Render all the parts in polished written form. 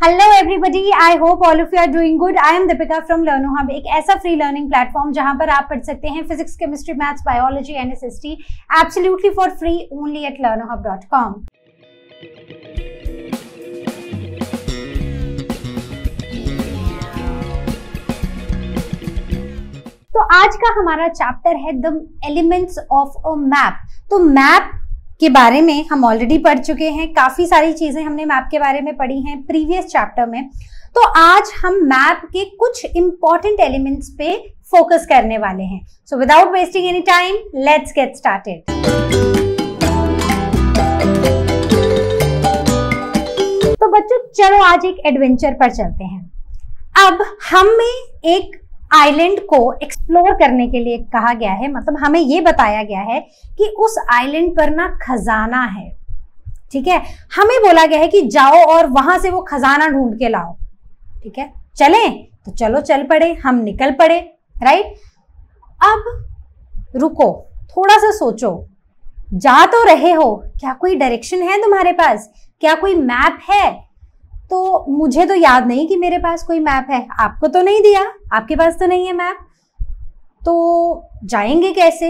Hello everybody, I hope all of you are doing good. I am Deepika from Learnohub, एक ऐसा free learning platform जहां पर आप पढ़ सकते हैं physics, chemistry, maths, biology, NSST absolutely for free only at learnohub.com। तो आज का हमारा चैप्टर है the elements of a map. तो मैप के बारे में हम ऑलरेडी पढ़ चुके हैं, काफी सारी चीजें हमने मैप के बारे में पढ़ी हैं प्रीवियस चैप्टर में। तो आज हम मैप के कुछ इंपॉर्टेंट एलिमेंट्स पे फोकस करने वाले हैं। So without wasting any time, let's get started. तो बच्चों चलो आज एक एडवेंचर पर चलते हैं। अब हमें एक आइलैंड को एक्सप्लोर करने के लिए कहा गया है, मतलब हमें ये बताया गया है कि उस आइलैंड पर ना खजाना है। ठीक है, हमें बोला गया है कि जाओ और वहां से वो खजाना ढूंढ के लाओ। ठीक है, चलें? तो चलो चल पड़े, हम निकल पड़े। राइट, अब रुको, थोड़ा सा सोचो, जा तो रहे हो, क्या कोई डायरेक्शन है तुम्हारे पास? क्या कोई मैप है? तो मुझे तो याद नहीं कि मेरे पास कोई मैप है। आपको तो नहीं दिया, आपके पास तो नहीं है मैप, तो जाएंगे कैसे?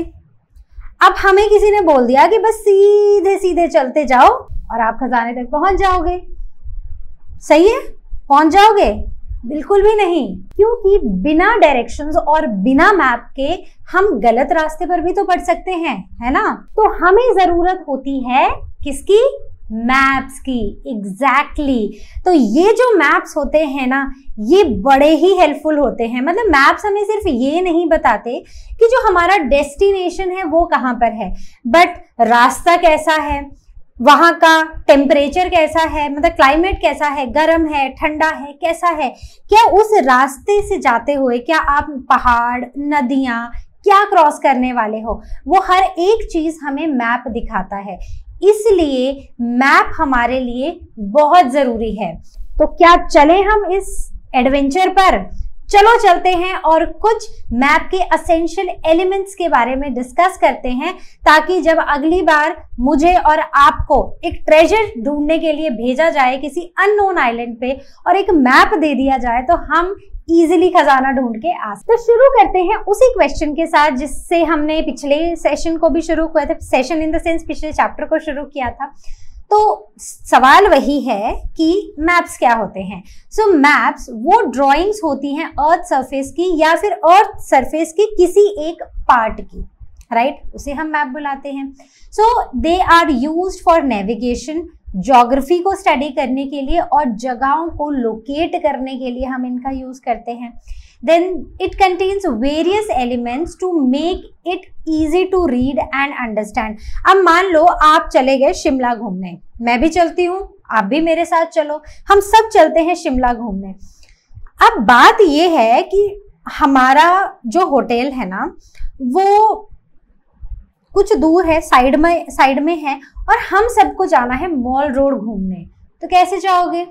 अब हमें किसी ने बोल दिया कि बस सीधे सीधे चलते जाओ और आप खजाने तक पहुंच जाओगे। सही है, पहुंच जाओगे? बिल्कुल भी नहीं, क्योंकि बिना डायरेक्शंस और बिना मैप के हम गलत रास्ते पर भी तो पड़ सकते हैं, है ना? तो हमें जरूरत होती है किसकी? मैप्स की। एग्जैक्टली। तो ये जो मैप्स होते हैं ना, ये बड़े ही हेल्पफुल होते हैं। मतलब मैप्स हमें सिर्फ ये नहीं बताते कि जो हमारा डेस्टिनेशन है वो कहाँ पर है, बट रास्ता कैसा है, वहां का टेम्परेचर कैसा है, मतलब क्लाइमेट कैसा है, गर्म है, ठंडा है, कैसा है, क्या उस रास्ते से जाते हुए क्या आप पहाड़, नदियां क्या क्रॉस करने वाले हो, वो हर एक चीज हमें मैप दिखाता है। इसलिए मैप हमारे लिए बहुत जरूरी है। तो क्या चले हम इस एडवेंचर पर? चलो चलते हैं और कुछ मैप के एसेंशियल एलिमेंट्स के बारे में डिस्कस करते हैं, ताकि जब अगली बार मुझे और आपको एक ट्रेजर ढूंढने के लिए भेजा जाए किसी अननोन आइलैंड पे और एक मैप दे दिया जाए, तो हम इजीली खजाना ढूंढ के आ सकते। तो शुरू करते हैं उसी क्वेश्चन के साथ जिससे हमने पिछले सेशन को भी शुरू किया था, सेशन इन द सेंस पिछले चैप्टर को शुरू किया था। तो सवाल वही है कि मैप्स क्या होते हैं। सो मैप्स वो ड्राइंग्स होती हैं अर्थ सरफेस की या फिर अर्थ सरफेस की किसी एक पार्ट की, राइट? उसे हम मैप बुलाते हैं। So they are used for navigation, geography को स्टडी करने के लिए और जगहों को लोकेट करने के लिए हम इनका यूज करते हैं। Then it contains various elements to make it easy to read and understand. अब मान लो आप चले गए शिमला घूमने, मैं भी चलती हूँ, आप भी मेरे साथ चलो, हम सब चलते हैं शिमला घूमने। अब बात यह है कि हमारा जो होटल है ना, वो कुछ दूर है, साइड में है, और हम सबको जाना है मॉल रोड घूमने। तो कैसे जाओगे?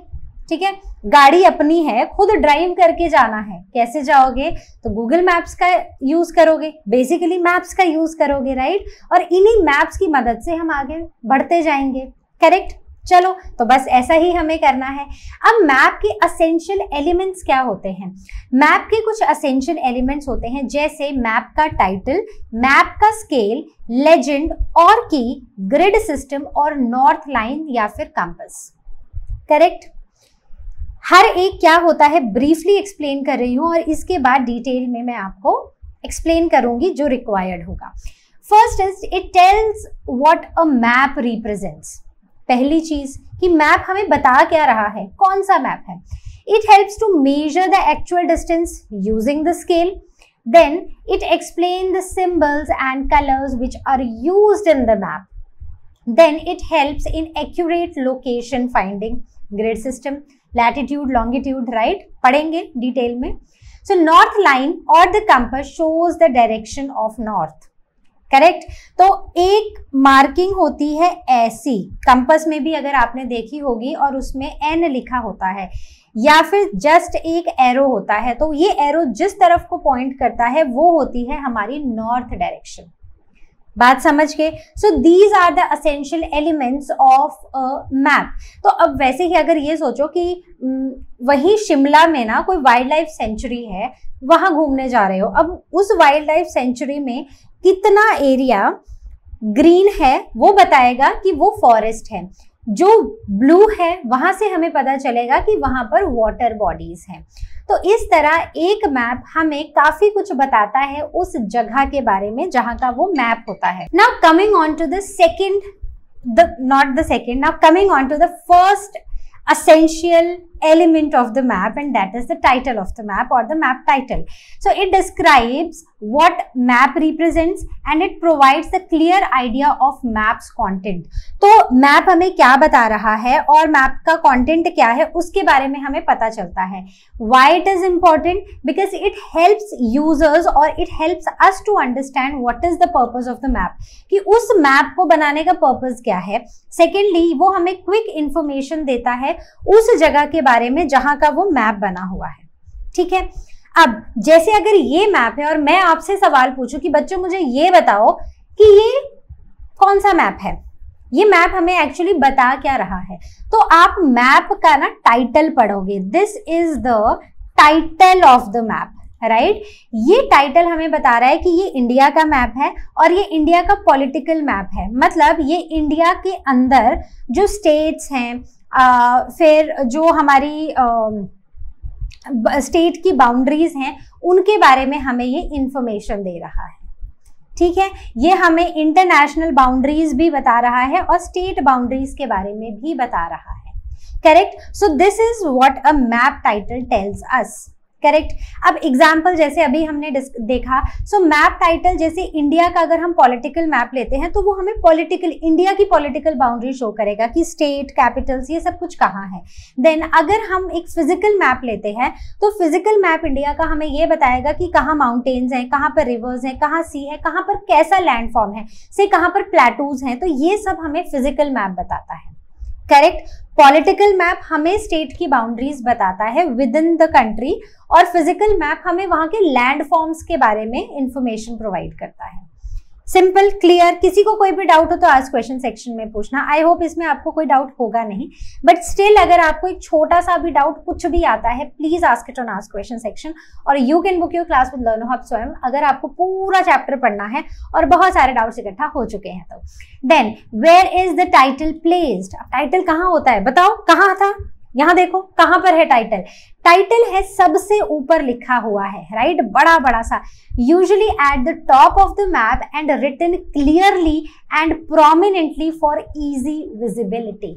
ठीक है, गाड़ी अपनी है, खुद ड्राइव करके जाना है, कैसे जाओगे? तो गूगल मैप्स का यूज करोगे, बेसिकली मैप्स का यूज करोगे, राइट? और इन्हीं मैप्स की मदद से हम आगे बढ़ते जाएंगे। करेक्ट? चलो, तो बस ऐसा ही हमें करना है। अब मैप के एसेंशियल एलिमेंट्स क्या होते हैं? मैप के कुछ एसेंशियल एलिमेंट्स होते हैं, जैसे मैप का टाइटल, मैप का स्केल, लेजेंड और की, ग्रिड सिस्टम और नॉर्थ लाइन या फिर कंपास। करेक्ट? हर एक क्या होता है ब्रीफली एक्सप्लेन कर रही हूं, और इसके बाद डिटेल में मैं आपको एक्सप्लेन करूंगी जो रिक्वायर्ड होगा। First is it tells what a map represents. पहली चीज कि मैप हमें बता क्या रहा है, कौन सा मैप है। It helps to measure the actual distance using the scale. Then it explain the symbols and colours which are used in the map. Then it helps in accurate location finding. Grid system, latitude, longitude, right? पढ़ेंगे detail में। So north line और the compass shows the direction of north. Correct? तो एक marking होती है ऐसी, compass में भी अगर आपने देखी होगी, और उसमें एन लिखा होता है या फिर जस्ट एक एरो होता है। तो ये एरो जिस तरफ को पॉइंट करता है वो होती है हमारी नॉर्थ डायरेक्शन। बात समझ गए? So these are the essential elements of a map. तो अब वैसे ही अगर ये सोचो कि वही शिमला में ना कोई वाइल्ड लाइफ सेंचुरी है, वहां घूमने जा रहे हो, अब उस वाइल्ड लाइफ सेंचुरी में कितना एरिया ग्रीन है वो बताएगा कि वो फॉरेस्ट है, जो ब्लू है वहां से हमें पता चलेगा कि वहां पर वाटर बॉडीज हैं। तो इस तरह एक मैप हमें काफी कुछ बताता है उस जगह के बारे में जहां का वो मैप होता है। Now coming on to the first essential element of the map, and that is the title of the map or the map title. So it describes what map represents and it provides the clear idea of map's content. तो map हमें क्या बता रहा है और map का content क्या है उसके बारे में हमें पता चलता है। Why it is important? Because it helps users or it helps us to understand what is the purpose of the map, कि उस मैप को बनाने का पर्पस क्या है। सेकेंडली वो हमें क्विक इंफॉर्मेशन देता है उस जगह के बारे में जहां का वो मैप बना हुआ है। ठीक है, अब जैसे अगर ये मैप है और मैं आपसे सवाल पूछूं कि बच्चों मुझे ये बताओ कि ये कौन सा मैप है, ये मैप हमें एक्चुअली बता क्या रहा है, तो आप मैप का ना टाइटल पढ़ोगे। This is the title of the map, right. ये टाइटल हमें बता रहा है कि ये इंडिया का मैप है और ये इंडिया का पॉलिटिकल मैप है। मतलब ये इंडिया के अंदर जो स्टेट्स हैं, फिर जो हमारी स्टेट की बाउंड्रीज हैं, उनके बारे में हमें ये इंफॉर्मेशन दे रहा है। ठीक है, ये हमें इंटरनेशनल बाउंड्रीज भी बता रहा है और स्टेट बाउंड्रीज के बारे में भी बता रहा है। Correct. So this is what a map title tells us. Correct. अब एग्जाम्पल जैसे अभी हमने देखा, सो मैप टाइटल जैसे इंडिया का अगर हम पॉलिटिकल मैप लेते हैं तो वो हमें पॉलिटिकल इंडिया की पॉलिटिकल बाउंड्री शो करेगा कि स्टेट, कैपिटल्स, ये सब कुछ कहाँ है। देन अगर हम एक फिजिकल मैप लेते हैं तो फिजिकल मैप इंडिया का हमें ये बताएगा कि कहाँ माउंटेन्स हैं, कहाँ पर रिवर्स हैं, कहाँ सी है, कहाँ पर कैसा लैंडफॉर्म है, से कहाँ पर प्लेटूज हैं। तो ये सब हमें फिजिकल मैप बताता है। करेक्ट। पॉलिटिकल मैप हमें स्टेट की बाउंड्रीज बताता है विद इन द कंट्री और फिजिकल मैप हमें वहां के लैंड फॉर्म्स के बारे में इंफॉर्मेशन प्रोवाइड करता है। Simple, clear. किसी को कोई भी डाउट हो तो आज क्वेश्चन सेक्शन में पूछना। आई होप इसमें आपको कोई डाउट होगा नहीं, बट स्टिल अगर आपको एक छोटा सा भी डाउट कुछ भी आता है, please ask it on ask question section और you can book your class with Learn Hub स्वयं, अगर आपको पूरा चैप्टर पढ़ना है और बहुत सारे डाउट्स इकट्ठा हो चुके हैं तो। Then where is the title placed? Title कहाँ होता है बताओ, कहाँ था? यहाँ देखो कहाँ पर है टाइटल। टाइटल है सबसे ऊपर लिखा हुआ है, राइट, बड़ा बड़ा सा, usually at the top of the map and written clearly and prominently for easy visibility.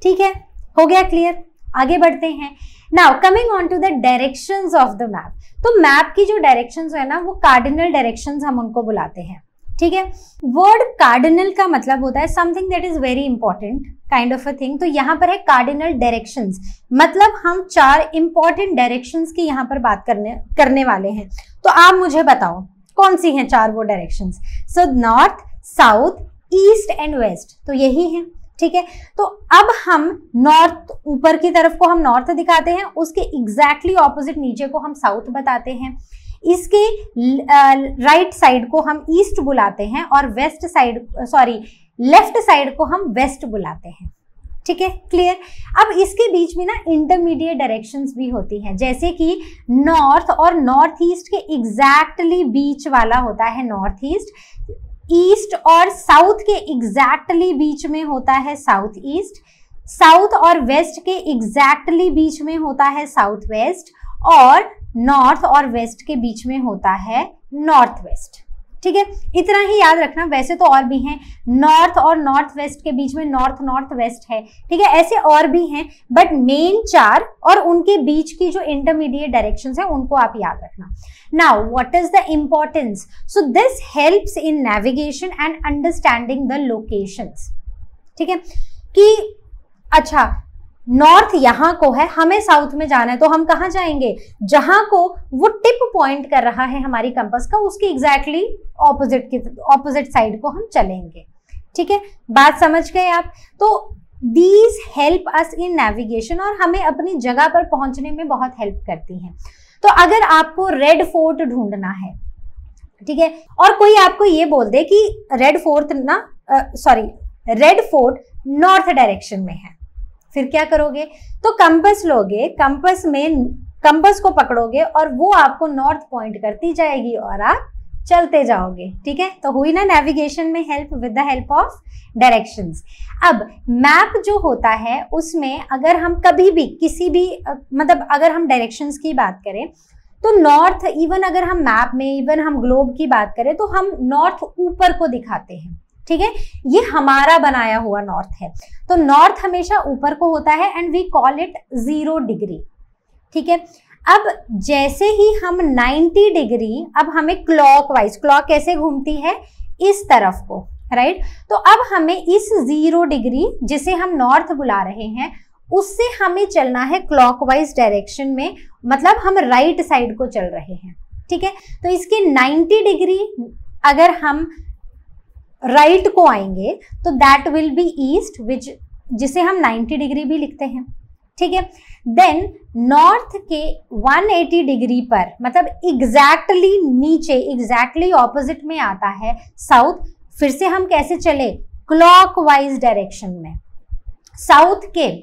ठीक है, हो गया क्लियर? आगे बढ़ते हैं। Now coming on to the directions of the map. तो मैप की जो डायरेक्शंस है ना, वो कार्डिनल डायरेक्शंस हम उनको बुलाते हैं। ठीक है, वर्ड कार्डिनल का मतलब होता है something that is very important kind of a thing. तो यहाँ पर है कार्डिनल डायरेक्शंस, मतलब हम 4 इंपॉर्टेंट डायरेक्शंस की यहाँ पर बात करने वाले हैं। तो आप मुझे बताओ कौन सी हैं 4 वो directions? So north, south, east and west, तो यही है। ठीक है, तो अब हम नॉर्थ, ऊपर की तरफ को हम नॉर्थ दिखाते हैं, उसके एग्जैक्टली ऑपोजिट नीचे को हम साउथ बताते हैं, इसके राइट साइड को हम ईस्ट बुलाते हैं और west side, sorry left side को हम वेस्ट बुलाते हैं। ठीक है, क्लियर? अब इसके बीच में ना इंटरमीडिएट डायरेक्शंस भी होती हैं, जैसे कि नॉर्थ और नॉर्थ ईस्ट के एग्जैक्टली बीच वाला होता है नॉर्थ ईस्ट, ईस्ट और साउथ के एग्जैक्टली बीच में होता है साउथ ईस्ट, साउथ और वेस्ट के एग्जैक्टली बीच में होता है साउथ वेस्ट, और नॉर्थ और वेस्ट के बीच में होता है नॉर्थ वेस्ट। ठीक है, इतना ही याद रखना। वैसे तो और भी हैं, नॉर्थ और नॉर्थ वेस्ट के बीच में नॉर्थ नॉर्थ वेस्ट है। ठीक है, ऐसे और भी हैं, बट मेन 4 और उनके बीच की जो इंटरमीडिएट डायरेक्शंस है उनको आप याद रखना। Now what is the importance? So this helps in navigation and understanding the locations. ठीक है, कि अच्छा नॉर्थ यहाँ को है, हमें साउथ में जाना है, तो हम कहाँ जाएंगे? जहां को वो टिप पॉइंट कर रहा है हमारी कंपास का, उसके एग्जैक्टली ऑपोजिट साइड को हम चलेंगे। ठीक है, बात समझ गए आप? तो these help us in navigation और हमें अपनी जगह पर पहुंचने में बहुत हेल्प करती हैं। तो अगर आपको रेड फोर्ट ढूंढना है, ठीक है। और कोई आपको ये बोल दे कि रेड फोर्ट नॉर्थ डायरेक्शन में है, फिर क्या करोगे? तो कंपास लोगे, कंपास को पकड़ोगे और वो आपको नॉर्थ पॉइंट करती जाएगी और आप चलते जाओगे। ठीक है, तो हुई ना नेविगेशन में help with the help of directions. अब मैप जो होता है उसमें अगर हम कभी भी किसी भी मतलब अगर हम डायरेक्शंस की बात करें तो नॉर्थ, इवन अगर हम मैप में, इवन हम ग्लोब की बात करें तो हम नॉर्थ ऊपर को दिखाते हैं। ठीक है, ये हमारा बनाया हुआ नॉर्थ है, तो नॉर्थ हमेशा ऊपर को होता है and we call it 0 degree. ठीक है, अब जैसे ही हम 90 डिग्री, अब हमें क्लॉकवाइज, क्लॉक कैसे घूमती है? इस तरफ को, राइट। तो अब हमें इस 0 डिग्री जिसे हम नॉर्थ बुला रहे हैं उससे हमें चलना है क्लॉकवाइज डायरेक्शन में, मतलब हम राइट साइड को चल रहे हैं। ठीक है, तो इसके 90 डिग्री अगर हम राइट को आएंगे तो दैट विल बी ईस्ट, जिसे हम 90 डिग्री भी लिखते हैं। ठीक है, देन नॉर्थ के 180 डिग्री पर, मतलब एग्जैक्टली नीचे, एग्जैक्टली ऑपोजिट में आता है साउथ। फिर से हम कैसे चले? क्लॉकवाइज डायरेक्शन में। साउथ के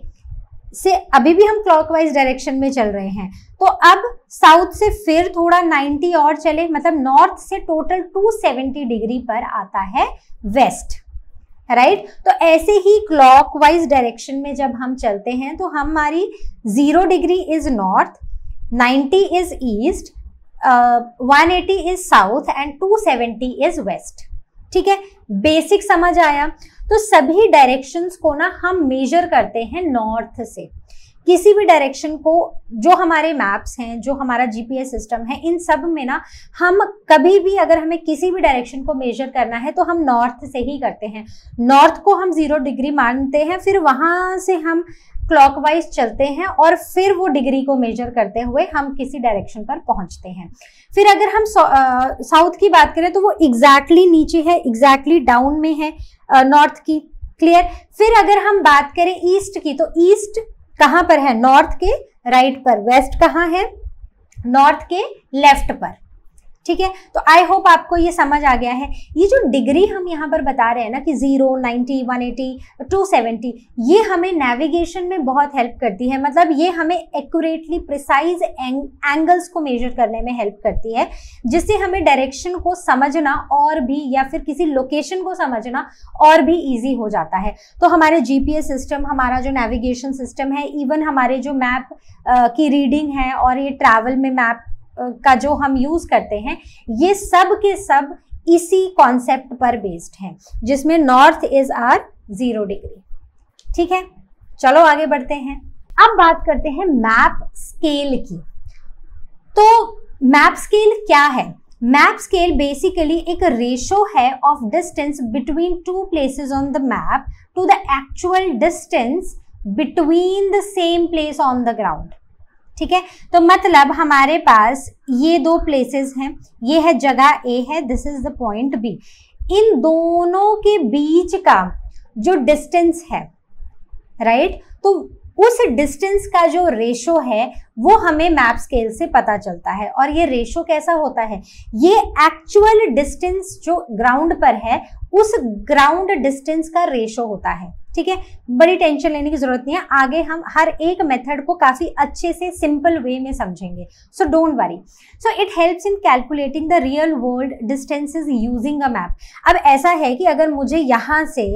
से अभी भी हम क्लॉकवाइज डायरेक्शन में चल रहे हैं, तो अब साउथ से फिर थोड़ा 90 और चले, मतलब नॉर्थ से टोटल 270 डिग्री पर आता है वेस्ट, राइट। तो ऐसे ही क्लॉकवाइज डायरेक्शन में जब हम चलते हैं तो हमारी 0 degree is north, 90 is east, 180 is south and 270 is west. ठीक है, बेसिक समझ आया। तो सभी डायरेक्शंस को ना हम मेजर करते हैं नॉर्थ से। किसी भी डायरेक्शन को, जो हमारे मैप्स हैं, जो हमारा जीपीएस सिस्टम है, इन सब में ना हम कभी भी अगर हमें किसी भी डायरेक्शन को मेजर करना है तो हम नॉर्थ से ही करते हैं। नॉर्थ को हम 0 डिग्री मानते हैं, फिर वहां से हम क्लॉकवाइज चलते हैं और फिर वो डिग्री को मेजर करते हुए हम किसी डायरेक्शन पर पहुंचते हैं। फिर अगर हम साउथ की बात करें तो वो एग्जैक्टली नीचे है, एग्जैक्टली डाउन में है नॉर्थ की। क्लियर। फिर अगर हम बात करें ईस्ट की, तो ईस्ट कहां पर है? नॉर्थ के राइट पर। वेस्ट कहां है? नॉर्थ के लेफ्ट पर। ठीक है, तो आई होप आपको ये समझ आ गया है। ये जो डिग्री हम यहाँ पर बता रहे हैं ना कि 0, 90, 180, 270, ये हमें नेविगेशन में बहुत हेल्प करती है। मतलब ये हमें एक्यूरेटली प्रिसाइज एंगल्स को मेजर करने में हेल्प करती है, जिससे हमें डायरेक्शन को समझना और भी, या फिर किसी लोकेशन को समझना और भी ईजी हो जाता है। तो हमारे जीपीएस सिस्टम, हमारा जो नेविगेशन सिस्टम है, इवन हमारे जो मैप की रीडिंग है और ये ट्रैवल में मैप का जो हम यूज करते हैं, ये सब के सब इसी कॉन्सेप्ट पर बेस्ड हैं, जिसमें नॉर्थ इज आर 0 डिग्री। ठीक है, चलो आगे बढ़ते हैं। अब बात करते हैं मैप स्केल की। तो मैप स्केल क्या है? मैप स्केल बेसिकली एक रेशो है of distance between 2 places on the map to the actual distance between the same place on the ground. ठीक है, तो मतलब हमारे पास ये 2 प्लेसेस हैं, ये है जगह ए है, this is the point B. इन दोनों के बीच का जो डिस्टेंस है, राइट, तो उस डिस्टेंस का जो रेशो है वो हमें मैप स्केल से पता चलता है। और ये रेशो कैसा होता है? ये एक्चुअल डिस्टेंस जो ग्राउंड पर है उस ग्राउंड डिस्टेंस का रेशो होता है। ठीक है, बड़ी टेंशन लेने की जरूरत नहीं है, आगे हम हर एक मेथड को काफी अच्छे से सिंपल वे में समझेंगे, so don't worry. So it helps in calculating the real world distances using a map. अब ऐसा है कि अगर मुझे यहाँ से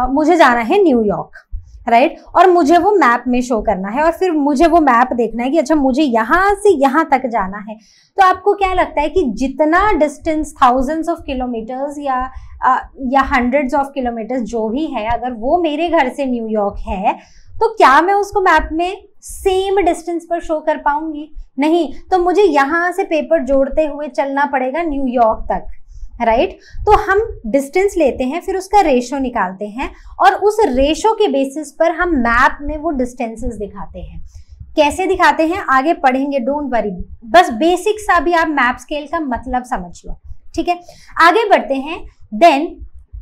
मुझे जाना है न्यूयॉर्क, राइट, और मुझे वो मैप में शो करना है और फिर मुझे वो मैप देखना है कि अच्छा मुझे यहाँ से यहाँ तक जाना है, तो आपको क्या लगता है कि जितना डिस्टेंस थाउजेंड्स ऑफ किलोमीटर्स या हंड्रेड्स ऑफ किलोमीटर्स जो भी है, अगर वो मेरे घर से न्यूयॉर्क है तो क्या मैं उसको मैप में सेम डिस्टेंस पर शो कर पाऊंगी? नहीं, तो मुझे यहाँ से पेपर जोड़ते हुए चलना पड़ेगा न्यूयॉर्क तक, राइट। तो हम डिस्टेंस लेते हैं, फिर उसका रेशो निकालते हैं और उस रेशो के बेसिस पर हम मैप में वो डिस्टेंसेस दिखाते हैं। कैसे दिखाते हैं आगे पढ़ेंगे, डोंट वरी, बस बेसिक सा भी आप मैप स्केल का मतलब समझ लो। ठीक है, आगे बढ़ते हैं। देन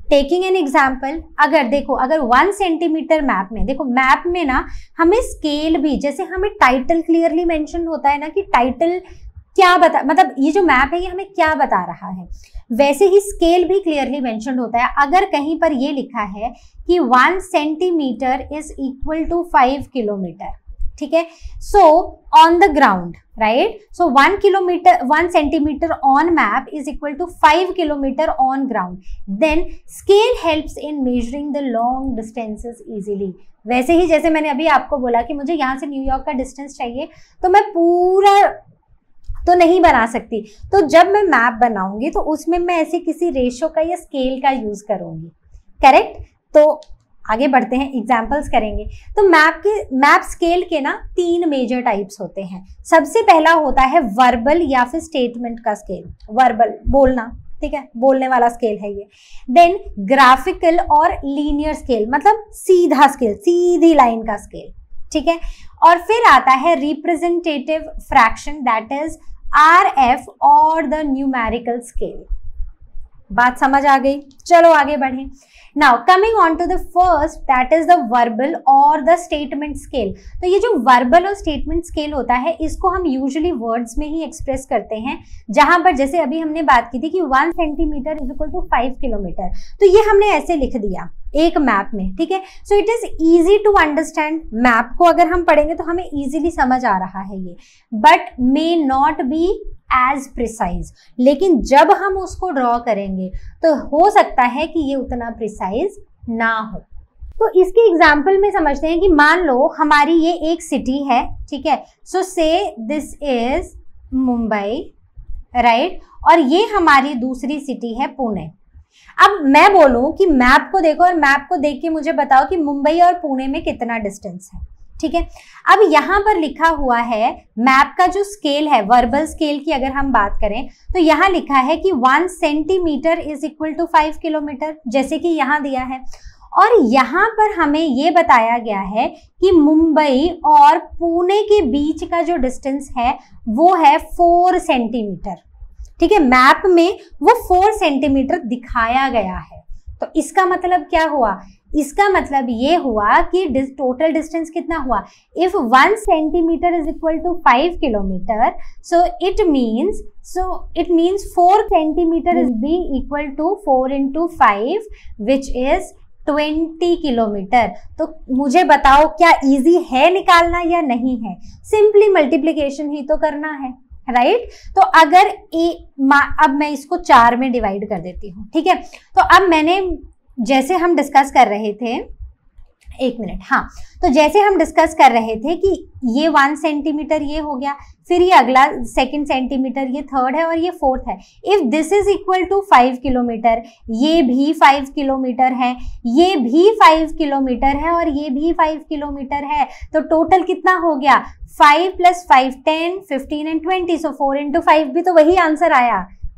टेकिंग एन एग्जाम्पल, अगर देखो, अगर 1 सेंटीमीटर मैप में, देखो मैप में ना हमें स्केल भी, जैसे हमें टाइटल क्लियरली मेंशन होता है ना कि टाइटल क्या बता, मतलब ये जो मैप है ये हमें क्या बता रहा है। वैसे ही स्केल भी क्लियरली मेंशन होता है। अगर कहीं पर ये लिखा है कि 1 centimetre is equal to 5 kilometre, ठीक है, so on the ground, right, so 1 centimetre on map is equal to 5 kilometre on ground, then scale helps in measuring the long distances easily. वैसे ही जैसे मैंने अभी आपको बोला कि मुझे यहाँ से न्यूयॉर्क का डिस्टेंस चाहिए, तो मैं पूरा तो नहीं बना सकती, तो जब मैं मैप बनाऊंगी तो उसमें मैं ऐसे किसी रेशो का या स्केल का यूज करूंगी, करेक्ट। तो आगे बढ़ते हैं, एग्जाम्पल्स करेंगे। तो मैप स्केल के ना 3 मेजर टाइप्स होते हैं। सबसे पहला होता है वर्बल या फिर स्टेटमेंट का स्केल, वर्बल बोलना, ठीक है, बोलने वाला स्केल है ये। देन ग्राफिकल और लीनियर स्केल, मतलब सीधा स्केल, सीधी लाइन का स्केल, ठीक है। और फिर आता है representative fraction, that is RF और द न्यूमेरिकल स्केल। बात समझ आ गई, चलो आगे बढ़ें। Now coming on to the first, that is the verbal और द स्टेटमेंट स्केल। तो ये जो वर्बल और स्टेटमेंट स्केल होता है, इसको हम यूजुअली वर्ड्स में ही एक्सप्रेस करते हैं, जहां पर जैसे अभी हमने बात की थी कि 1 centimetre is equal to 5 kilometre, तो ये हमने ऐसे लिख दिया एक मैप में, ठीक है। So it is easy to understand, map को अगर हम पढ़ेंगे तो हमें इजीली समझ आ रहा है ये, but may not be as precise. लेकिन जब हम उसको ड्रॉ करेंगे तो हो सकता है कि ये उतना प्रिसाइज ना हो। तो इसके एग्जाम्पल में समझते हैं कि मान लो हमारी ये एक सिटी है, ठीक है, सो से दिस इज मुंबई, राइट, और ये हमारी दूसरी सिटी है पुणे। अब मैं बोलूं कि मैप को देखो और मैप को देख के मुझे बताओ कि मुंबई और पुणे में कितना डिस्टेंस है, ठीक है। अब यहाँ पर लिखा हुआ है मैप का जो स्केल है, वर्बल स्केल की अगर हम बात करें तो यहाँ लिखा है कि 1 centimetre is equal to 5 kilometre, जैसे कि यहाँ दिया है। और यहाँ पर हमें ये बताया गया है कि मुंबई और पुणे के बीच का जो डिस्टेंस है वो है 4 सेंटीमीटर, ठीक है। मैप में वो 4 सेंटीमीटर दिखाया गया है। तो इसका मतलब क्या हुआ, इसका मतलब ये हुआ कि टोटल डिस्टेंस कितना हुआ। If 1 centimetre is equal to 5 kilometre, so it means 4 centimetre is be equal to 4 into 5 which is 20 kilometre. तो मुझे बताओ क्या इजी है निकालना या नहीं है, सिंपली मल्टीप्लीकेशन ही तो करना है, राइट। तो अगर अब मैं इसको 4 में डिवाइड कर देती हूँ, ठीक है। तो अब मैंने, जैसे हम डिस्कस कर रहे थे, एक मिनट, हाँ, तो जैसे हम डिस्कस कर रहे थे कि ये 1 सेंटीमीटर ये हो गया, फिर ये अगला 2 सेंटीमीटर, ये 3rd है और ये 4th है। If this is equal to 5 kilometre, ये भी 5 किलोमीटर है, ये भी 5 किलोमीटर है और ये भी 5 किलोमीटर है, तो टोटल कितना हो गया, 5 + 5 10 15 and 20, सो 4 into 5 भी तो वही आंसर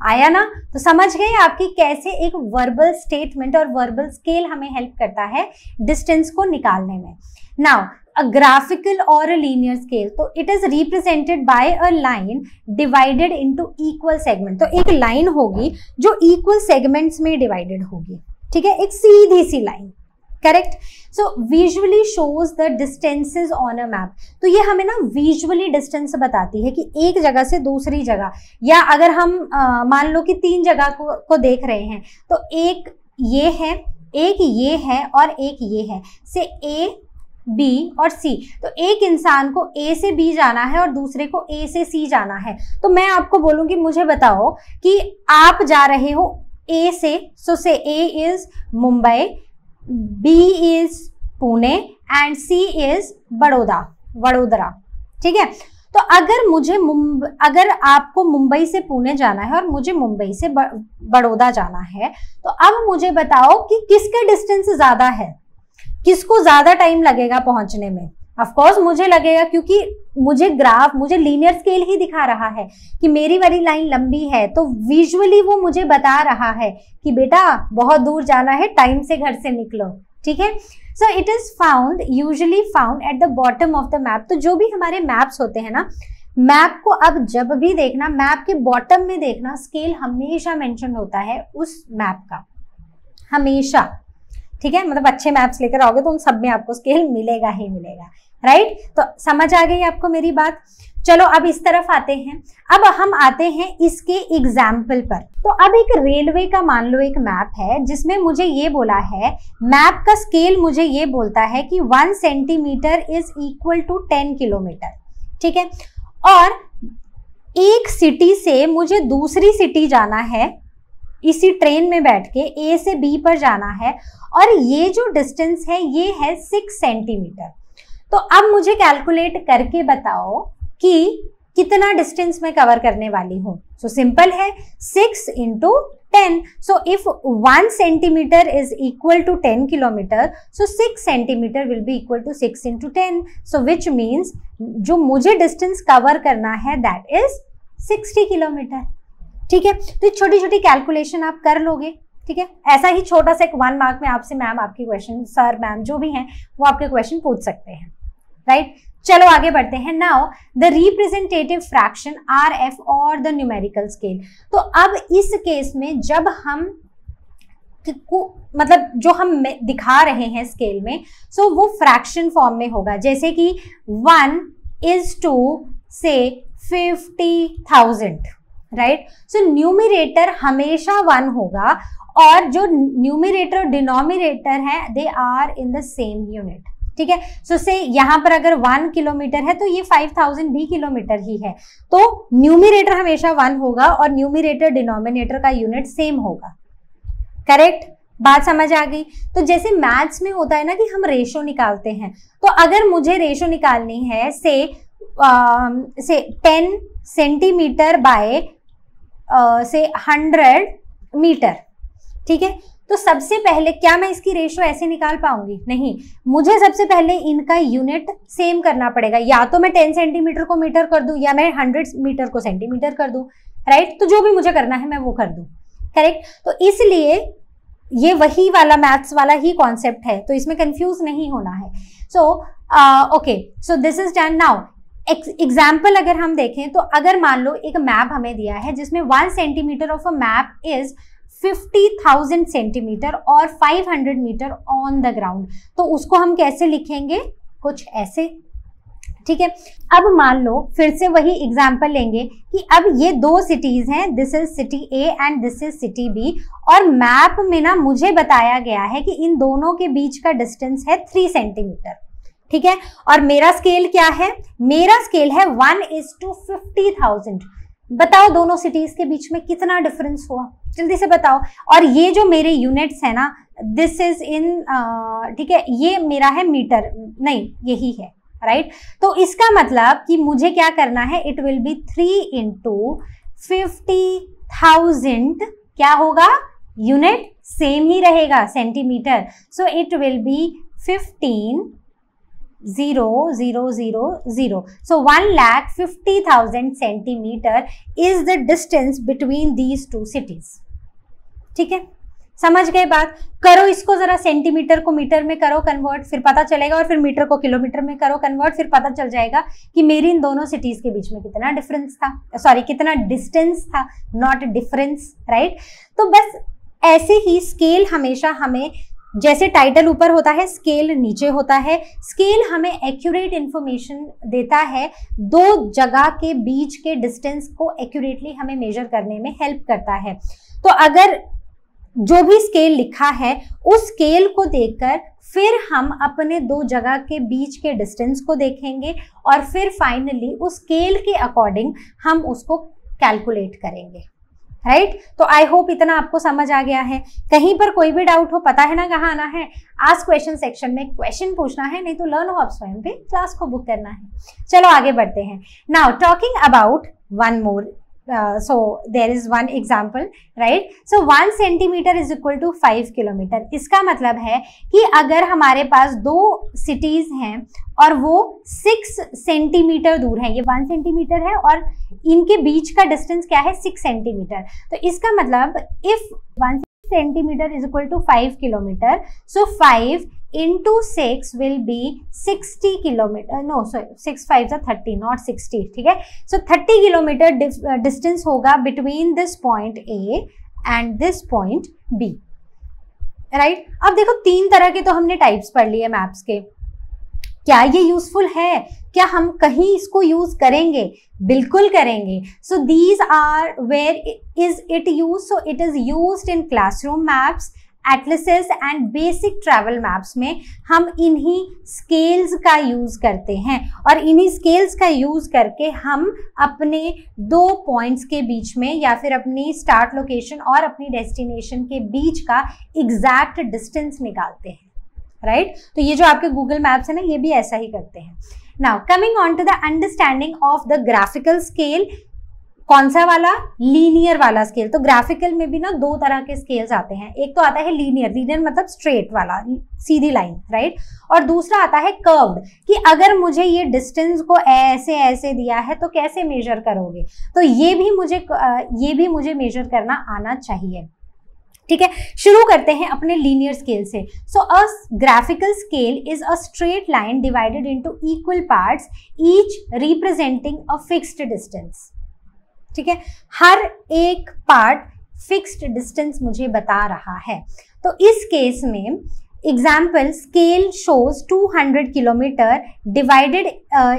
आया ना। तो समझ गए आपकी कैसे एक वर्बल स्टेटमेंट और वर्बल स्केल हमें हेल्प करता है डिस्टेंस को निकालने में। नाउ अ ग्राफिकल और अ लीनियर स्केल, तो it is represented by a line divided into equal segment. तो एक लाइन होगी जो इक्वल सेगमेंट्स में डिवाइडेड होगी, ठीक है, एक सीधी सी line, correct. So visually shows the distances on a map. तो ये हमें ना विजुअली डिस्टेंस बताती है कि एक जगह से दूसरी जगह, या अगर हम मान लो कि 3 जगह को देख रहे हैं, तो एक ये है, एक ये है और एक ये है, से A, B और C। तो एक इंसान को A से B जाना है और दूसरे को A से C जाना है। तो मैं आपको बोलूंगी मुझे बताओ कि आप जा रहे हो A से, सो से A is Mumbai, B is Pune and C is Vadodara, ठीक है। तो अगर आपको मुंबई से पुणे जाना है और मुझे मुंबई से बड़ौदा जाना है, तो अब मुझे बताओ कि किसका डिस्टेंस ज्यादा है, किसको ज्यादा टाइम लगेगा पहुंचने में। ऑफ कोर्स मुझे लगेगा, क्योंकि मुझे लीनियर स्केल ही दिखा रहा है कि मेरी वाली लाइन लंबी है, तो विजुअली वो मुझे बता रहा है कि बेटा बहुत दूर जाना है, टाइम से घर से निकलो, ठीक है। So it is usually found at the bottom of the map. तो जो भी हमारे मैप्स होते हैं ना, मैप को अब जब भी देखना, मैप के बॉटम में देखना, स्केल हमेशा मेंशन होता है उस मैप का, हमेशा, ठीक है। मतलब अच्छे मैप्स लेकर आओगे तो उन सब में आपको स्केल मिलेगा ही मिलेगा, राइट। तो समझ आ गई आपको मेरी बात। चलो अब इस तरफ आते हैं। अब हम आते हैं इसके एग्जाम्पल पर। तो अब एक रेलवे का मान लो एक मैप है जिसमें मुझे ये बोला है, मैप का स्केल मुझे ये बोलता है कि 1 centimetre is equal to 10 kilometre, ठीक है। और एक सिटी से मुझे दूसरी सिटी जाना है, इसी ट्रेन में बैठ के ए से बी पर जाना है, और ये जो डिस्टेंस है ये है 6 सेंटीमीटर। तो अब मुझे कैलकुलेट करके बताओ कि कितना डिस्टेंस मैं कवर करने वाली हूं। सो सिंपल है, 6 into 10. So if 1 centimeter is equal to 10 kilometer, so 6 centimeter will be equal to 6 into 10. So which means जो मुझे डिस्टेंस कवर करना है that is 60 किलोमीटर, ठीक है। तो छोटी छोटी कैलकुलेशन आप कर लोगे, ठीक है। ऐसा ही छोटा सा एक 1 मार्क में आपसे मैम आपकी क्वेश्चन, सर मैम जो भी हैं वो आपके क्वेश्चन पूछ सकते हैं, राइट। चलो आगे बढ़ते हैं। Now the representative fraction RF और द न्यूमेरिकल स्केल। तो अब इस केस में जब हम मतलब जो हम दिखा रहे हैं स्केल में, सो वो फ्रैक्शन फॉर्म में होगा, जैसे कि 1:, से 50,000, राइट। सो न्यूमरेटर हमेशा 1 होगा और जो न्यूमरेटर और डिनोमिनेटर है they are in the same unit, ठीक है। सो से यहाँ पर अगर 1 किलोमीटर है तो ये 5000 भी किलोमीटर ही है, तो न्यूमरेटर हमेशा 1 होगा और न्यूमरेटर डिनोमिनेटर का यूनिट सेम होगा, करेक्ट। बात समझ आ गई। तो जैसे मैथ्स में होता है ना कि हम रेशो निकालते हैं, तो अगर मुझे रेशो निकालनी है से 10 सेंटीमीटर बाय से 100 मीटर, ठीक है। तो सबसे पहले क्या मैं इसकी रेशो ऐसे निकाल पाऊंगी? नहीं, मुझे सबसे पहले इनका यूनिट सेम करना पड़ेगा। या तो मैं 10 सेंटीमीटर को मीटर कर दूं या मैं 100 मीटर को सेंटीमीटर कर दूं, राइट। तो जो भी मुझे करना है मैं वो कर दूं, करेक्ट। तो इसलिए ये वही वाला मैथ्स वाला ही कॉन्सेप्ट है, तो इसमें कंफ्यूज नहीं होना है। So okay, so this is done. Now example अगर हम देखें तो अगर मान लो एक मैप हमें दिया है जिसमें 1 centimetre of a map is 50,000 centimetre और 500 मीटर ऑन द ग्राउंड, तो उसको हम कैसे लिखेंगे? कुछ ऐसे, ठीक है। अब मान लो फिर से वही एग्जाम्पल लेंगे कि अब ये 2 सिटीज हैं, this is city A and this is city B, और मैप में ना मुझे बताया गया है कि इन दोनों के बीच का डिस्टेंस है 3 सेंटीमीटर, ठीक है। और मेरा स्केल क्या है? मेरा स्केल है 1:50,000। बताओ दोनों सिटीज के बीच में कितना डिफरेंस हुआ, जल्दी से बताओ। और ये जो मेरे यूनिट्स है ना, दिस इज इन, ठीक है, ये मेरा है मीटर, नहीं यही है, राइट। तो इसका मतलब कि मुझे क्या करना है, इट विल बी 3 into 50,000, क्या होगा? यूनिट सेम ही रहेगा, centimetre. So it will be 15,000. So 1,50,000 centimeter is the distance between these 2 cities. ठीक है, समझ गए बात? करो इसको जरा सेंटीमीटर को मीटर में करो कन्वर्ट, फिर पता चलेगा, और फिर मीटर को किलोमीटर में करो कन्वर्ट, फिर पता चल जाएगा कि मेरी इन दोनों सिटीज के बीच में कितना डिफरेंस था, सॉरी कितना डिस्टेंस था, नॉट डिफरेंस, राइट। तो बस ऐसे ही स्केल हमेशा हमें, जैसे टाइटल ऊपर होता है स्केल नीचे होता है, स्केल हमें एक्यूरेट इंफॉर्मेशन देता है, 2 जगह के बीच के डिस्टेंस को एक्यूरेटली हमें मेजर करने में हेल्प करता है। तो अगर जो भी स्केल लिखा है उस स्केल को देखकर फिर हम अपने 2 जगह के बीच के डिस्टेंस को देखेंगे और फिर फाइनली उस स्केल के अकॉर्डिंग हम उसको कैलकुलेट करेंगे, राइट। तो आई होप इतना आपको समझ आ गया है। कहीं पर कोई भी डाउट हो, पता है ना कहाँ आना है? आस्क क्वेश्चन सेक्शन में क्वेश्चन पूछना है, नहीं तो लर्न हब स्वयं पे क्लास को बुक करना है। चलो आगे बढ़ते हैं। Now talking about one more, so there is one example, right? So 1 centimeter is equal to 5 kilometer. इसका मतलब है कि अगर हमारे पास 2 सिटीज हैं और वो 6 सेंटीमीटर दूर है, ये 1 सेंटीमीटर है और इनके बीच का डिस्टेंस क्या है? 6 सेंटीमीटर। तो इसका मतलब if 1 centimetre is equal to 5 kilometre, so 5 into 6 will be 60 kilometre, no sorry 6 5 30 not 60, ठीक है। सो 30 किलोमीटर डिस्टेंस होगा between this point A and this point B, right. अब देखो 3 तरह के तो हमने टाइप्स पढ़ लिए मैप्स के, क्या ये यूजफुल है? क्या हम कहीं इसको यूज करेंगे? बिल्कुल करेंगे। So these are where is it use? So it is used in classroom maps, atlases and basic travel maps में हम इन्हीं स्केल्स का यूज करते हैं, और इन्हीं स्केल्स का यूज करके हम अपने 2 पॉइंट्स के बीच में या फिर अपनी स्टार्ट लोकेशन और अपनी डेस्टिनेशन के बीच का एग्जैक्ट डिस्टेंस निकालते हैं, राइट? तो ये जो आपके गूगल मैप्स है ना, ये भी ऐसा ही करते हैं। Now coming on to the understanding of the graphical scale. कौन सा वाला? लीनियर वाला स्केल। तो ग्राफिकल में भी ना 2 तरह के स्केल्स आते हैं। एक तो आता है लीनियर, लीनियर मतलब स्ट्रेट वाला, सीधी लाइन, राइट? और दूसरा आता है कर्व्ड, कि अगर मुझे ये डिस्टेंस को ऐसे ऐसे दिया है तो कैसे मेजर करोगे? तो ये भी मुझे मेजर करना आना चाहिए, ठीक है? शुरू करते हैं अपने लीनियर स्केल से। So a graphical scale is a straight line divided into equal parts, each representing a fixed distance, ठीक है? हर एक पार्ट फिक्स्ड डिस्टेंस मुझे बता रहा है। तो इस केस में example, scale shows 200 kilometre divided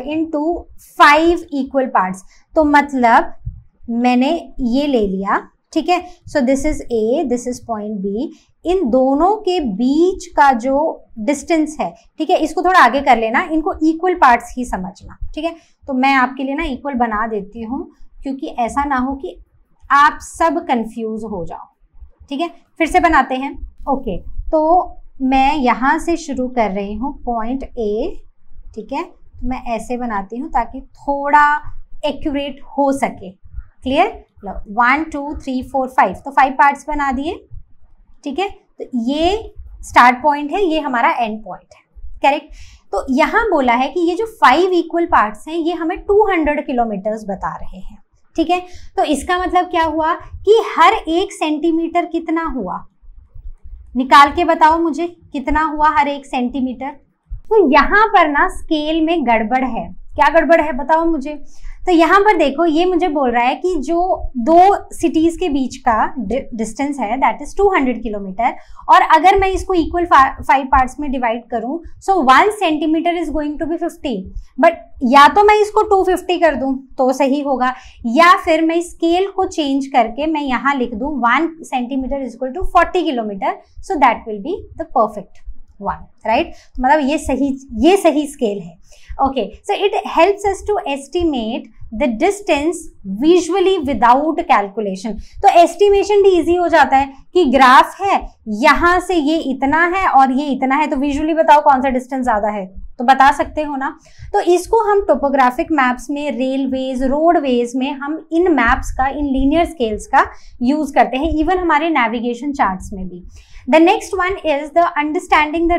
into 5 equal parts. तो मतलब मैंने ये ले लिया, ठीक है? So this is A, this is point B, इन दोनों के बीच का जो डिस्टेंस है, ठीक है, इसको थोड़ा आगे कर लेना, इनको इक्वल पार्ट्स ही समझना, ठीक है? तो मैं आपके लिए ना इक्वल बना देती हूँ, क्योंकि ऐसा ना हो कि आप सब कंफ्यूज हो जाओ, ठीक है? फिर से बनाते हैं। ओके, तो मैं यहाँ से शुरू कर रही हूँ पॉइंट ए, ठीक है? मैं ऐसे बनाती हूँ ताकि थोड़ा एक्यूरेट हो सके। क्लियर? 1 2 3 4 5, तो 5 पार्ट्स बना दिए, ठीक है? तो ये स्टार्ट पॉइंट है, ये हमारा एंड पॉइंट है, करेक्ट? तो यहाँ बोला है कि ये जो 5 इक्वल पार्ट्स हैं ये हमें 200 किलोमीटर्स बता रहे हैं, ठीक है? तो इसका मतलब क्या हुआ कि हर 1 सेंटीमीटर कितना हुआ? निकाल के बताओ मुझे, कितना हुआ हर 1 सेंटीमीटर? तो यहाँ पर ना स्केल में गड़बड़ है। क्या गड़बड़ है बताओ मुझे? तो यहाँ पर देखो, ये मुझे बोल रहा है कि जो 2 सिटीज के बीच का डिस्टेंस है दैट इज 200 किलोमीटर, और अगर मैं इसको इक्वल 5 पार्ट्स में डिवाइड करूं, so 1 centimetre is going to be 50, but या तो मैं इसको 250 कर दूं तो सही होगा, या फिर मैं स्केल को चेंज करके मैं यहाँ लिख दूं 1 centimetre is equal to 40 kilometre, so that will be the perfect one, right? मतलब ये सही स्केल है। Okay, so it helps us to estimate the distance visually without calculation. तो एस्टिमेशन भी इजी हो जाता है कि ग्राफ है, यहाँ से ये इतना है और ये इतना है, तो विजुअली बताओ कौन सा डिस्टेंस ज्यादा है, तो बता सकते हो ना? तो इसको हम टोपोग्राफिक मैप्स में, रेलवेज, रोडवेज में हम इन मैप्स का, इन लीनियर स्केल्स का यूज करते हैं, इवन हमारे नेविगेशन चार्ट्स में भी। The next one is the understanding the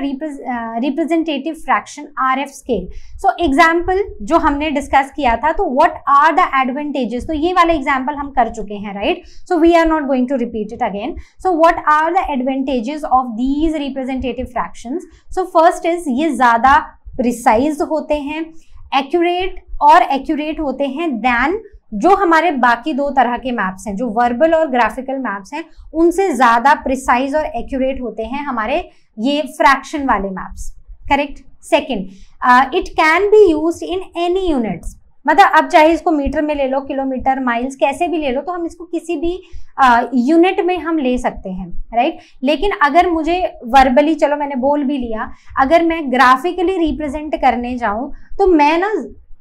representative fraction RF scale. So example जो हमने डिस्कस किया था, तो what are the advantages? तो ये वाला एग्जाम्पल हम कर चुके हैं, right? So we are not going to repeat it again. So what are the advantages of these representative fractions? So first is ये ज्यादा precise होते हैं, accurate होते हैं than जो हमारे बाकी 2 तरह के मैप्स हैं, जो वर्बल और ग्राफिकल मैप्स हैं, उनसे ज्यादा प्रिसाइज और एक्यूरेट होते हैं हमारे ये फ्रैक्शन वाले maps, correct? Second, it can be used in any units. मतलब अब चाहे इसको मीटर में ले लो, किलोमीटर, माइल्स, कैसे भी ले लो, तो हम इसको किसी भी यूनिट में हम ले सकते हैं, राइट? लेकिन अगर मुझे वर्बली, चलो मैंने बोल भी लिया, अगर मैं ग्राफिकली रिप्रेजेंट करने जाऊं तो मैं ना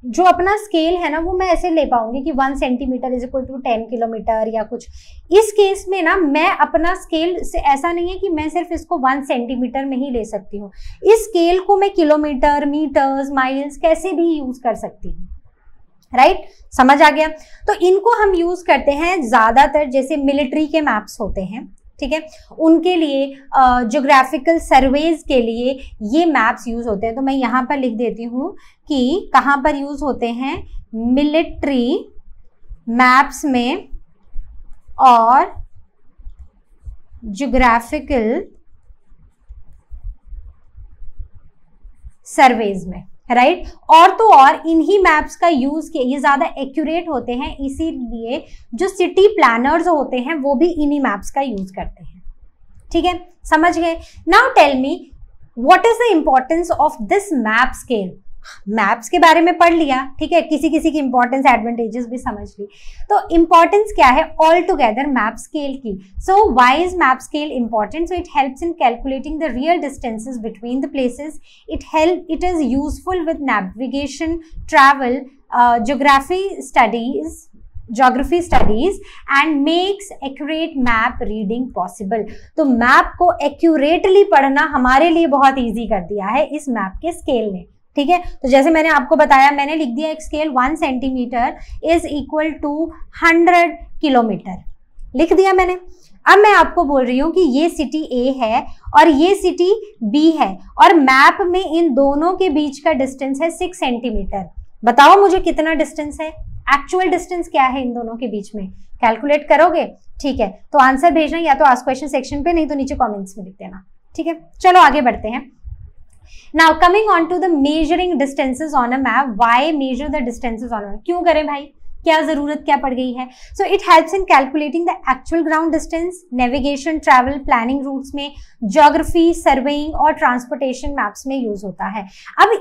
जो अपना स्केल है ना वो मैं ऐसे ले पाऊंगी कि 1 centimetre is equal to 10 kilometre या कुछ। इस केस में ना मैं अपना स्केल से ऐसा नहीं है कि मैं सिर्फ इसको 1 सेंटीमीटर में ही ले सकती हूँ, इस स्केल को मैं किलोमीटर, मीटर्स, माइल्स कैसे भी यूज कर सकती हूँ, राइट? समझ आ गया? तो इनको हम यूज करते हैं ज्यादातर, जैसे मिलिट्री के मैप्स होते हैं, ठीक है, उनके लिए, ज्योग्राफिकल सर्वेज के लिए ये मैप्स यूज होते हैं। तो मैं यहाँ पर लिख देती हूँ कि कहाँ पर यूज होते हैं, मिलिट्री मैप्स में और ज्योग्राफिकल सर्वेज में, राइट? और तो और इन्हीं मैप्स का यूज किया, ये ज्यादा एक्यूरेट होते हैं, इसीलिए जो सिटी प्लानर्स होते हैं वो भी इन्हीं मैप्स का यूज करते हैं, ठीक है? समझ गए? Now tell me, what is the importance of this map scale? Maps के बारे में पढ़ लिया, ठीक है, किसी किसी की इंपॉर्टेंस एडवांटेजेस भी समझ ली। तो इंपॉर्टेंस क्या है ऑल टुगेदर मैप स्केल की? So why is map scale important? So it helps in calculating the real distances between the places. It is useful with navigation, travel, geography studies and makes accurate map reading possible। तो map को accurately पढ़ना हमारे लिए बहुत easy कर दिया है इस मैप के स्केल ने, ठीक है। तो जैसे मैंने आपको बताया, मैंने लिख दिया एक scale 1 centimetre is equal to 100 kilometre, लिख दिया मैंने। अब मैं आपको बोल रही हूँ कि ये सिटी ए है और ये सिटी बी है और मैप में इन दोनों के बीच का डिस्टेंस है 6 सेंटीमीटर। बताओ मुझे कितना डिस्टेंस है, एक्चुअल डिस्टेंस क्या है इन दोनों के बीच में? कैलकुलेट करोगे? ठीक है, तो आंसर भेजना या तो आस्क क्वेश्चन सेक्शन पे, नहीं तो नीचे कमेंट्स में लिख देना, ठीक है। चलो आगे बढ़ते हैं। Now coming on to the measuring distances on a map. Why measure the distances on a map? क्यों करें भाई, क्या जरूरत क्या पड़ गई है? So it helps in calculating the actual ground distance, navigation, travel, planning routes में, ज्योग्राफी, सर्वेइंग और ट्रांसपोर्टेशन मैप्स में यूज होता है। अब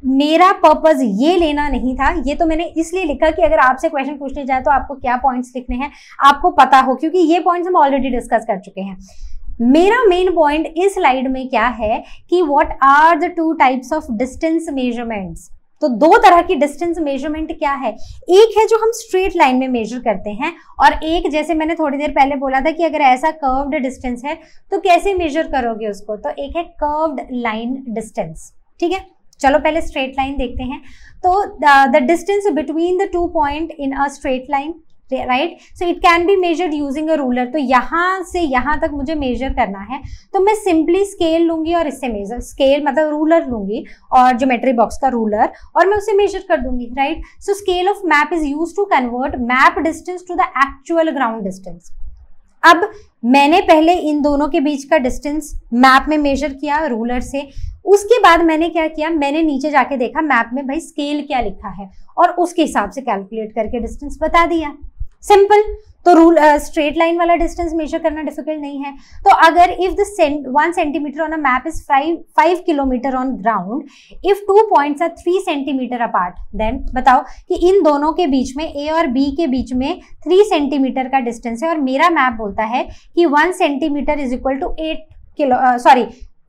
मेरा पर्पस ये लेना नहीं था, ये तो मैंने इसलिए लिखा कि अगर आपसे क्वेश्चन पूछने जाए तो आपको क्या पॉइंट्स लिखने हैं आपको पता हो, क्योंकि ये पॉइंट्स हम ऑलरेडी डिस्कस कर चुके हैं। मेरा मेन पॉइंट इस स्लाइड में क्या है कि what are the 2 types of distance measurements. तो 2 तरह की डिस्टेंस मेजरमेंट क्या है? एक है जो हम स्ट्रेट लाइन में मेजर करते हैं और एक, जैसे मैंने थोड़ी देर पहले बोला था कि अगर ऐसा कर्व्ड डिस्टेंस है तो कैसे मेजर करोगे उसको, तो एक है कर्व्ड लाइन डिस्टेंस, ठीक है। चलो पहले स्ट्रेट लाइन देखते हैं। तो the distance between the 2 point in a straight line, right, so it can be measured using a ruler. तो यहाँ से यहाँ तक मुझे मेजर करना है तो मैं सिंपली स्केल लूंगी और इससे मेजर, स्केल मतलब रूलर लूंगी और ज्योमेट्री बॉक्स का रूलर, और मैं उसे मेजर कर दूंगी, right. So scale of map is used to convert map distance to the actual ground distance. अब मैंने पहले इन दोनों के बीच का डिस्टेंस मैप में मेजर किया रूलर से, उसके बाद मैंने क्या किया, मैंने नीचे जाके देखा मैप में भाई स्केल क्या लिखा है और उसके हिसाब से कैलकुलेट करके डिस्टेंस बता दिया। सिंपल। तो स्ट्रेट लाइन वाला डिस्टेंस मेजर करना डिफिकल्ट नहीं है। तो अगर if the 1 centimetre on a map is 5 kilometre on ground, if 2 points are 3 centimetre apart, then बताओ कि इन दोनों के बीच में, ए और बी के बीच में 3 सेंटीमीटर का डिस्टेंस है और मेरा मैप बोलता है कि 1 centimetre is equal to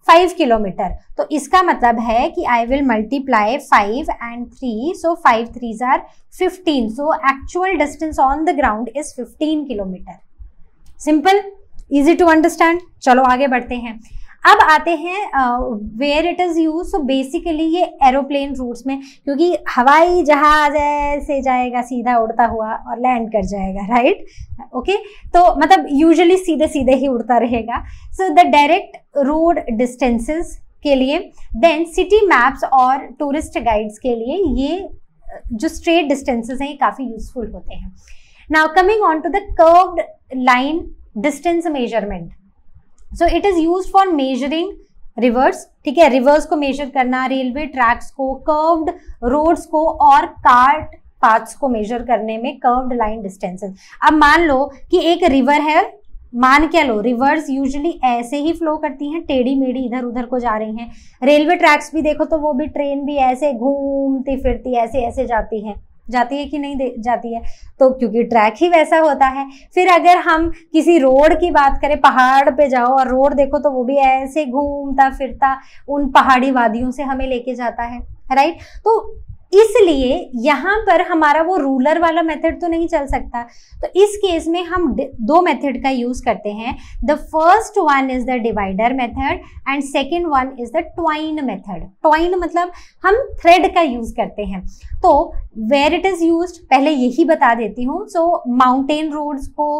5 kilometre. तो इसका मतलब है कि I will multiply 5 and 3, so 5 3s are 15, so actual distance on the ground is 15 kilometre. Simple, easy to understand. चलो आगे बढ़ते हैं। अब आते हैं where it is use. So basically ये एरोप्लेन रूट्स में, क्योंकि हवाई जहाज ऐसे जाएगा सीधा उड़ता हुआ और लैंड कर जाएगा, राइट, ओके। तो मतलब यूजुअली सीधे सीधे ही उड़ता रहेगा। So the direct road distances के लिए, देन सिटी मैप्स और टूरिस्ट गाइड्स के लिए ये जो स्ट्रेट डिस्टेंसेस हैं ये काफी यूजफुल होते हैं। Now coming on to the curved line distance measurement. So it is used for measuring rivers, ठीक है, रिवर्स को मेजर करना, रेलवे ट्रैक्स को, कर्व्ड रोड्स को और कार्ट पाथ्स को मेजर करने में कर्व्ड लाइन डिस्टेंसेस। अब मान लो कि एक रिवर है, मान क्या लो, रिवर्स यूजुअली ऐसे ही फ्लो करती हैं, टेढ़ी मेढ़ी इधर उधर को जा रही हैं। रेलवे ट्रैक्स भी देखो तो वो भी, ट्रेन भी ऐसे घूमती फिरती ऐसे ऐसे जाती है कि नहीं जाती है, तो क्योंकि ट्रैक ही वैसा होता है। फिर अगर हम किसी रोड की बात करें, पहाड़ पे जाओ और रोड देखो तो वो भी ऐसे घूमता फिरता उन पहाड़ी वादियों से हमें लेके जाता है, राइट। तो इसलिए यहाँ पर हमारा वो रूलर वाला मेथड तो नहीं चल सकता, तो इस केस में हम 2 मेथड का यूज करते हैं। The first one is the divider method and second one is the twine method. Twine मतलब हम थ्रेड का यूज करते हैं। तो वेयर इट इज यूज्ड पहले यही बता देती हूँ। सो माउंटेन रोड्स को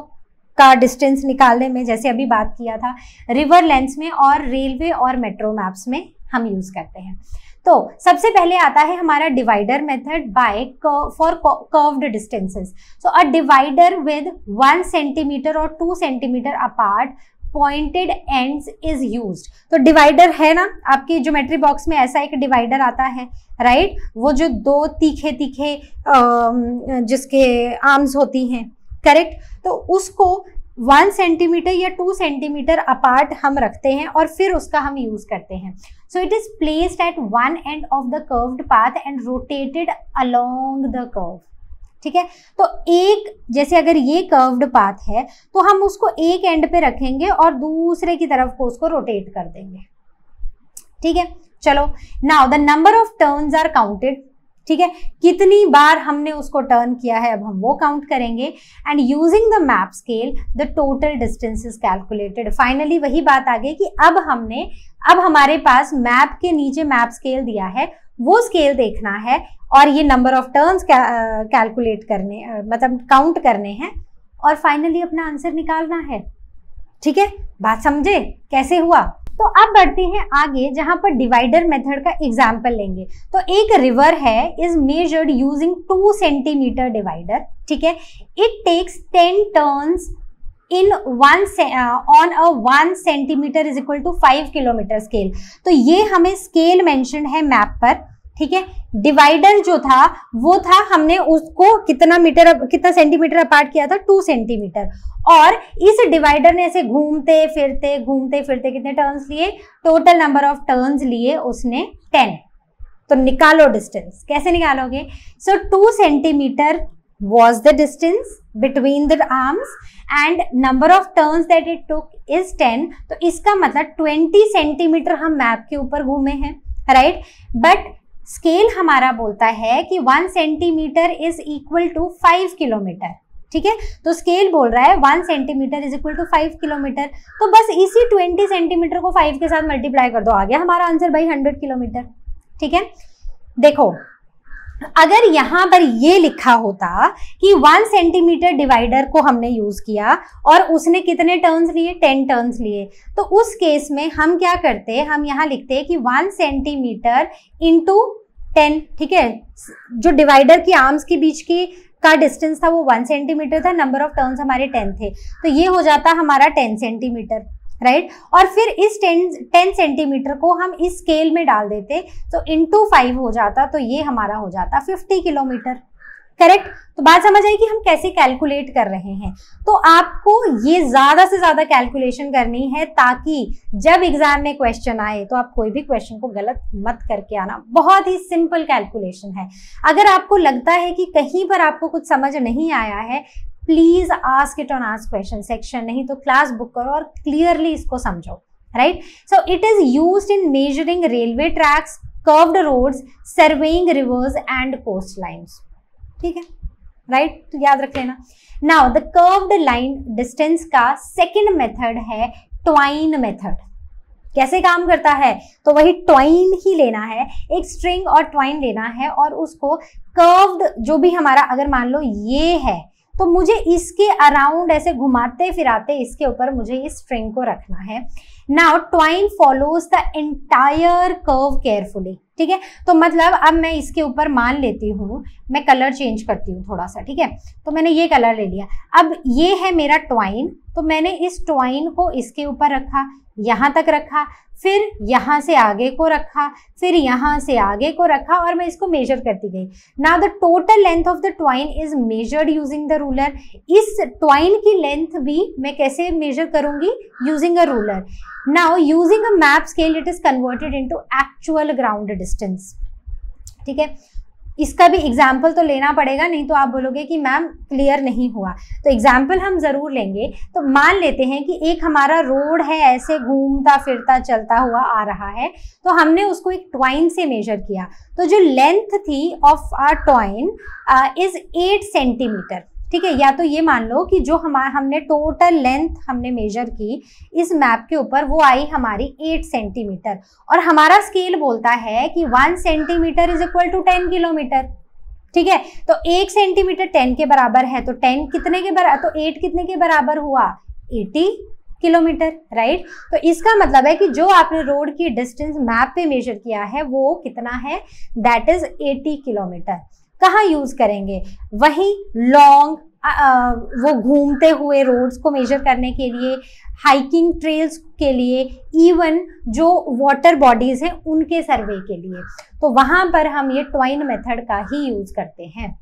का डिस्टेंस निकालने में, जैसे अभी बात किया था, रिवर लेंस में और रेलवे और मेट्रो मैप्स में हम यूज करते हैं। तो सबसे पहले आता है हमारा divider method by for curved distances. So a divider with 1 centimetre और 2 centimetre apart pointed ends is used. तो डिवाइडर है ना, आपकी ज्योमेट्री बॉक्स में ऐसा एक डिवाइडर आता है, राइट, वो जो 2 तीखे तीखे जिसके आर्म्स होती हैं, करेक्ट। तो उसको 1 सेंटीमीटर या 2 सेंटीमीटर अपार्ट हम रखते हैं और फिर उसका हम यूज करते हैं। सो it is placed at one end of the curved path and rotated along the curve. ठीक है, तो एक जैसे अगर ये कर्व्ड पाथ है तो हम उसको एक एंड पे रखेंगे और दूसरे की तरफ को उसको रोटेट कर देंगे। ठीक है, चलो now the number of turns are counted. ठीक है, कितनी बार हमने उसको टर्न किया है अब हम वो काउंट करेंगे। And using the map scale the total distance is calculated. Finally वही बात आ गई कि अब हमारे पास मैप के नीचे मैप स्केल दिया है, वो स्केल देखना है और ये नंबर ऑफ टर्न्स कैलकुलेट करने मतलब काउंट करने हैं और फाइनली अपना आंसर निकालना है। ठीक है, बात समझे कैसे हुआ? तो अब बढ़ते हैं आगे जहां पर डिवाइडर मेथड का एग्जाम्पल लेंगे। तो एक रिवर है is measured using 2 centimetre divider. ठीक है, it takes 10 turns in on a 1 centimetre is equal to 5 kilometre scale. तो ये हमें स्केल मेंशन है मैप पर। ठीक है, डिवाइडर जो था वो था, हमने उसको कितना सेंटीमीटर अपार्ट किया था, 2 सेंटीमीटर। और इस डिवाइडर ने ऐसे घूमते फिरते कितने टर्न्स लिए, टोटल नंबर ऑफ टर्न्स लिए उसने 10। तो निकालो डिस्टेंस, कैसे निकालोगे? सो 2 centimetre was the distance between the arms and number of turns that it took is 10। तो इसका मतलब 20 सेंटीमीटर हम मैप के ऊपर घूमे हैं, राइट। बट स्केल हमारा बोलता है कि 1 centimetre is equal to 5 kilometre. ठीक है, तो स्केल बोल रहा है 1 centimetre is equal to 5 kilometre. तो बस इसी 20 सेंटीमीटर को 5 के साथ मल्टीप्लाई कर दो, आ गया हमारा आंसर भाई 100 किलोमीटर। ठीक है, देखो अगर यहां पर ये लिखा होता कि 1 सेंटीमीटर डिवाइडर को हमने यूज किया और उसने कितने टर्न्स लिए, 10 टर्न्स लिए, तो उस केस में हम क्या करते, हम यहां लिखते कि 1 सेंटीमीटर इंटू 10। ठीक है, जो डिवाइडर की आर्म्स के बीच की का डिस्टेंस था वो 1 सेंटीमीटर था, नंबर ऑफ टर्न्स हमारे 10 थे, तो ये हो जाता हमारा 10 सेंटीमीटर, राइट। और फिर इस 10 सेंटीमीटर को हम इस स्केल में डाल देते तो इंटू 5 हो जाता, तो ये हमारा हो जाता 50 किलोमीटर, करेक्ट। तो बात समझ आई कि हम कैसे कैलकुलेट कर रहे हैं। तो आपको ये ज्यादा से ज्यादा कैलकुलेशन करनी है ताकि जब एग्जाम में क्वेश्चन आए तो आप कोई भी क्वेश्चन को गलत मत करके आना। बहुत ही सिंपल कैलकुलेशन है। अगर आपको लगता है कि कहीं पर आपको कुछ समझ नहीं आया है, please ask it on ask question section, नहीं तो क्लास बुक करो और क्लियरली इसको समझो, right. So it is used in measuring railway tracks, curved roads, surveying rivers and coast lines. ठीक है, राइट, तो याद रख लेना। Now the curved line distance का सेकंड मेथड है ट्वाइन मेथड। कैसे काम करता है, तो वही ट्वाइन ही लेना है, एक स्ट्रिंग और ट्वाइन लेना है और उसको कर्व्ड जो भी हमारा, अगर मान लो ये है तो मुझे इसके अराउंड ऐसे घुमाते फिराते इसके ऊपर मुझे इस स्ट्रिंग को रखना है। Now twine follows the entire curve carefully. ठीक है, तो मतलब अब मैं इसके ऊपर मान लेती हूँ, मैं कलर चेंज करती हूँ थोड़ा सा। ठीक है, तो मैंने ये कलर ले लिया, अब ये है मेरा ट्वाइन, तो मैंने इस ट्वाइन को इसके ऊपर रखा, यहाँ तक रखा, फिर यहाँ से आगे को रखा, फिर यहाँ से आगे को रखा और मैं इसको मेजर करती गई। Now the total length of the twine is measured using the ruler. इस ट्वाइन की लेंथ भी मैं कैसे मेजर करूंगी, using a ruler. Now using a map scale it is converted into actual ground distance. ठीक है, इसका भी एग्जाम्पल तो लेना पड़ेगा, नहीं तो आप बोलोगे कि मैम क्लियर नहीं हुआ। तो एग्जाम्पल हम जरूर लेंगे। तो मान लेते हैं कि एक हमारा रोड है, ऐसे घूमता फिरता चलता हुआ आ रहा है, तो हमने उसको एक ट्वाइन से मेजर किया, तो जो लेंथ थी of our twine is 8 centimetre. ठीक है, या तो ये मान लो कि जो हमने टोटल लेंथ हमने मेजर की इस मैप के ऊपर वो आई हमारी 8 सेंटीमीटर, और हमारा स्केल बोलता है कि 1 centimetre is equal to 10 kilometre. ठीक है, तो 1 सेंटीमीटर 10 के बराबर है, तो 10 कितने के बराबर, तो 8 कितने के बराबर हुआ, 80 किलोमीटर, राइट। तो इसका मतलब है कि जो आपने रोड की डिस्टेंस मैप पे मेजर किया है वो कितना है, दैट इज 80 किलोमीटर। कहाँ यूज करेंगे, वही लॉन्ग वो घूमते हुए रोड्स को मेजर करने के लिए, हाइकिंग ट्रेल्स के लिए, इवन जो वाटर बॉडीज हैं उनके सर्वे के लिए, तो वहां पर हम ये ट्वाइन मेथड का ही यूज करते हैं।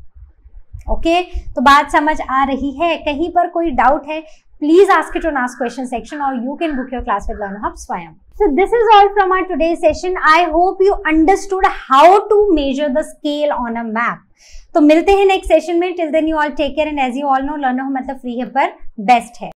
ओके, तो बात समझ आ रही है, कहीं पर कोई डाउट है please ask it on Ask Question section, or you can book your class with Learner Hub Swayam. So this is all from our today's session. I hope you understood how to measure the scale on a map. तो मिलते हैं next session में. Till then you all take care, and as you all know, Learner Hub मतलब free है पर best है.